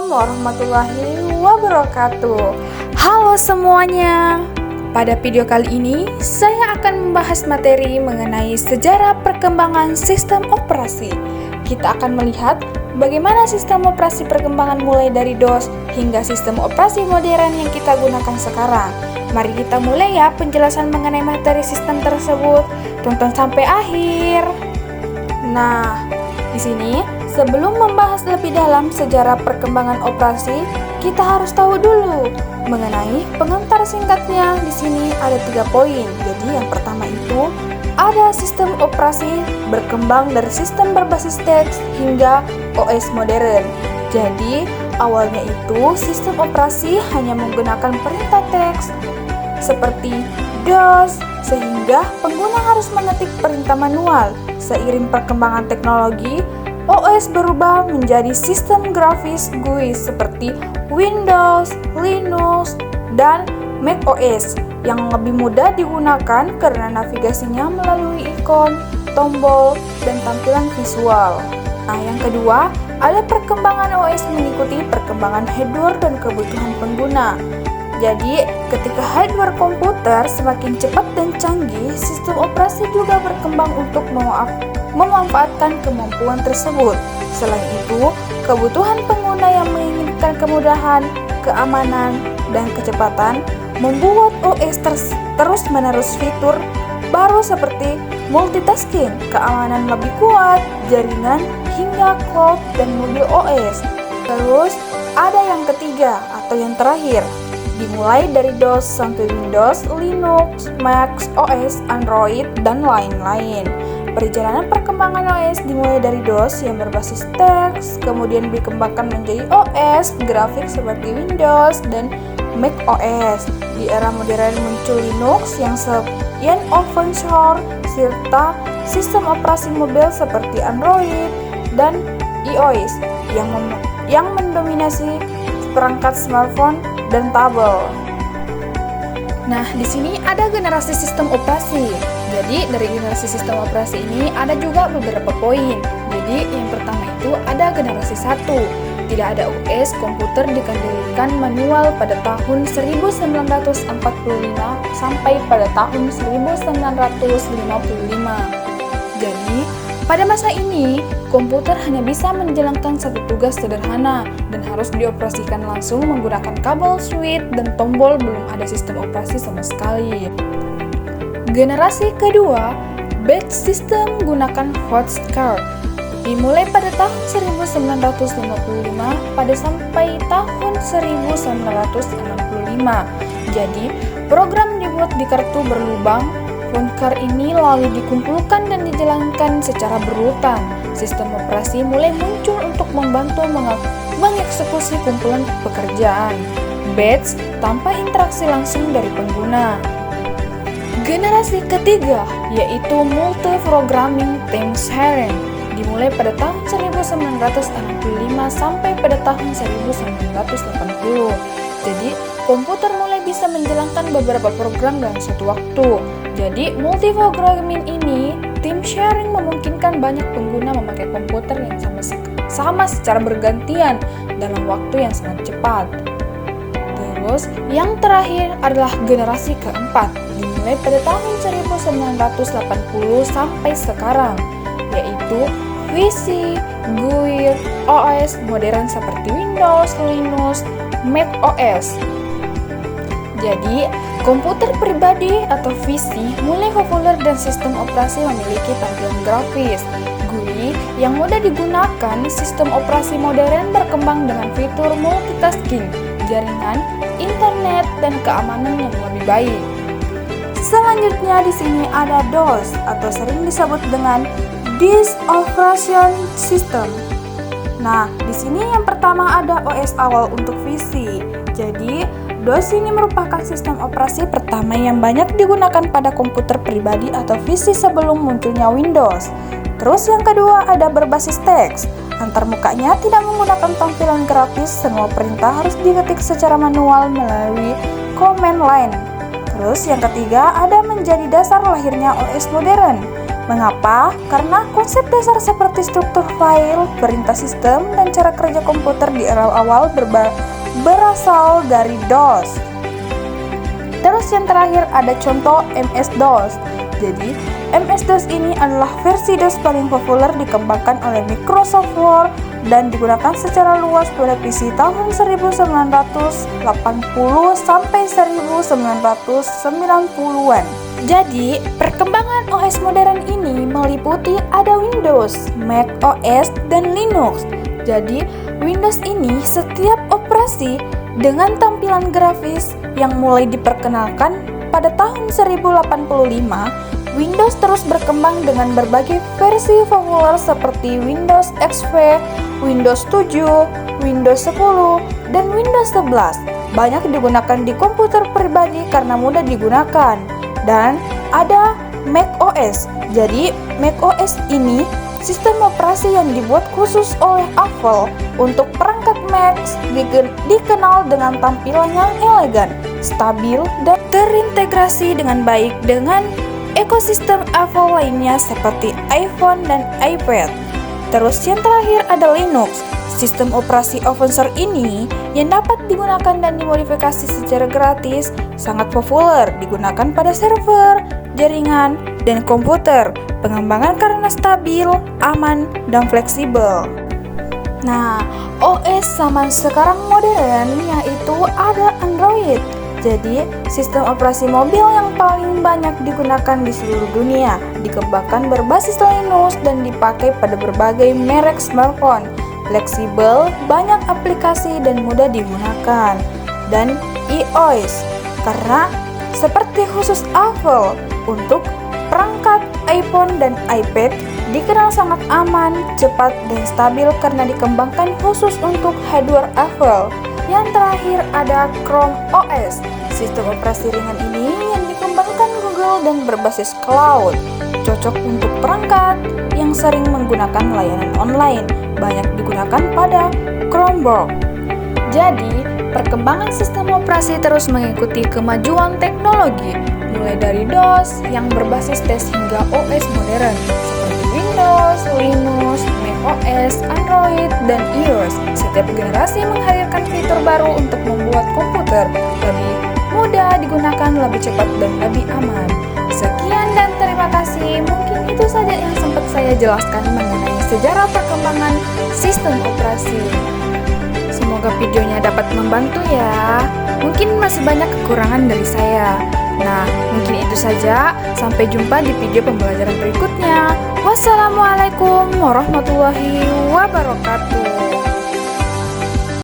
Assalamualaikum warahmatullahi wabarakatuh. Halo semuanya. Pada video kali ini, saya akan membahas materi mengenai sejarah perkembangan sistem operasi. Kita akan melihat bagaimana sistem operasi perkembangan mulai dari DOS hingga sistem operasi modern yang kita gunakan sekarang. Mari kita mulai ya penjelasan mengenai materi sistem tersebut. Tonton sampai akhir. Nah, di sini sebelum membahas lebih dalam sejarah perkembangan operasi, kita harus tahu dulu mengenai pengantar singkatnya. Di sini ada 3 poin. Jadi yang pertama itu ada sistem operasi berkembang dari sistem berbasis teks hingga OS modern. Jadi awalnya itu sistem operasi hanya menggunakan perintah teks seperti DOS, sehingga pengguna harus mengetik perintah manual. Seiring perkembangan teknologi, OS berubah menjadi sistem grafis GUI seperti Windows, Linux, dan macOS yang lebih mudah digunakan karena navigasinya melalui ikon, tombol, dan tampilan visual. Nah, yang kedua, ada perkembangan OS mengikuti perkembangan hardware dan kebutuhan pengguna. Jadi, ketika hardware komputer semakin cepat dan canggih, sistem operasi juga berkembang untuk memanfaatkan kemampuan tersebut. Selain itu, kebutuhan pengguna yang menginginkan kemudahan, keamanan, dan kecepatan membuat OS terus-menerus fitur baru seperti multitasking, keamanan lebih kuat, jaringan, hingga cloud dan mobil OS. Terus, ada yang ketiga atau yang terakhir, dimulai dari DOS sampai Windows, Linux, Mac OS, Android, dan lain-lain. Perjalanan perkembangan OS dimulai dari DOS yang berbasis teks, kemudian dikembangkan menjadi OS grafik seperti Windows dan Mac OS. Di era modern muncul Linux yang open source, serta sistem operasi mobil seperti Android dan iOS yang mendominasi perangkat smartphone dan tablet. Nah, di sini ada generasi sistem operasi. Jadi, dari generasi sistem operasi ini ada juga beberapa poin. Jadi, yang pertama itu ada generasi 1. Tidak ada OS komputer dikendalikan manual pada tahun 1945 sampai pada tahun 1955. Jadi, pada masa ini, komputer hanya bisa menjalankan satu tugas sederhana dan harus dioperasikan langsung menggunakan kabel, switch, dan tombol. Belum ada sistem operasi sama sekali. Generasi kedua, batch system menggunakan host card. Dimulai pada tahun 1955 pada sampai tahun 1965. Jadi, program dibuat di kartu berlubang. Phone card ini lalu dikumpulkan dan dijalankan secara berurutan. Sistem operasi mulai muncul untuk membantu mengeksekusi kumpulan pekerjaan batch tanpa interaksi langsung dari pengguna. Generasi ketiga yaitu multi-programming time sharing. Dimulai pada tahun 1965 sampai pada tahun 1980. Jadi, komputer mulai bisa menjalankan beberapa program dalam satu waktu. Jadi, multi-programming ini, tim sharing memungkinkan banyak pengguna memakai komputer yang sama secara bergantian dalam waktu yang sangat cepat. Terus, yang terakhir adalah generasi keempat, dimulai pada tahun 1980 sampai sekarang, yaitu PC, GUI, OS modern seperti Windows, Linux, Mac OS. Jadi, komputer pribadi atau PC mulai populer dan sistem operasi memiliki tampilan grafis. GUI yang mudah digunakan, sistem operasi modern berkembang dengan fitur multitasking, jaringan, internet, dan keamanan yang lebih baik. Selanjutnya di sini ada DOS atau sering disebut dengan Disk Operation System. Nah, di sini yang pertama ada OS awal untuk PC. Jadi, DOS ini merupakan sistem operasi pertama yang banyak digunakan pada komputer pribadi atau PC sebelum munculnya Windows. Terus yang kedua ada berbasis teks. Antarmukanya tidak menggunakan tampilan grafis, semua perintah harus diketik secara manual melalui command line. Terus yang ketiga ada menjadi dasar lahirnya OS modern. Mengapa? Karena konsep dasar seperti struktur file, perintah sistem, dan cara kerja komputer di era awal berasal dari DOS. Terus yang terakhir ada contoh MS-DOS. Jadi, MS-DOS ini adalah versi DOS paling populer dikembangkan oleh Microsoft Word dan digunakan secara luas pada PC tahun 1980 sampai 1990-an. Jadi, perkembangan OS modern ini meliputi ada Windows, Mac OS, dan Linux. Jadi, Windows ini setiap operasi dengan tampilan grafis yang mulai diperkenalkan pada tahun 1085, Windows terus berkembang dengan berbagai versi populer seperti Windows XP, Windows 7, Windows 10, dan Windows 11. Banyak digunakan di komputer pribadi karena mudah digunakan. Dan ada Mac OS. Jadi, Mac OS ini sistem operasi yang dibuat khusus oleh Apple untuk perangkat Mac, dikenal dengan tampilan yang elegan, stabil, dan terintegrasi dengan baik dengan ekosistem Apple lainnya seperti iPhone dan iPad. Terus yang terakhir ada Linux. Sistem operasi open source ini yang dapat digunakan dan dimodifikasi secara gratis sangat populer digunakan pada server, jaringan, dan komputer. Pengembangan karena stabil, aman, dan fleksibel. Nah, OS zaman sekarang modern yaitu ada Android. Jadi, sistem operasi mobil yang paling banyak digunakan di seluruh dunia, dikembangkan berbasis Linux dan dipakai pada berbagai merek smartphone. Fleksibel, banyak aplikasi dan mudah digunakan. Dan iOS, karena seperti khusus Apple untuk perangkat iPhone dan iPad dikenal sangat aman, cepat, dan stabil karena dikembangkan khusus untuk hardware Apple. Yang terakhir ada Chrome OS. Sistem operasi ringan ini yang dikembangkan Google dan berbasis cloud. Cocok untuk perangkat yang sering menggunakan layanan online. Banyak digunakan pada Chromebook. Jadi, perkembangan sistem operasi terus mengikuti kemajuan teknologi, mulai dari DOS yang berbasis tes hingga OS modern seperti Windows, Linux, Mac OS, Android, dan iOS. Setiap generasi menghadirkan fitur baru untuk membuat komputer lebih mudah digunakan, lebih cepat, dan lebih aman. Sekian dan terima kasih. Mungkin itu saja yang sempat saya jelaskan mengenai sejarah perkembangan sistem operasi. Semoga videonya dapat membantu ya. Mungkin masih banyak kekurangan dari saya. Nah, mungkin itu saja. Sampai jumpa di video pembelajaran berikutnya. Wassalamualaikum warahmatullahi wabarakatuh.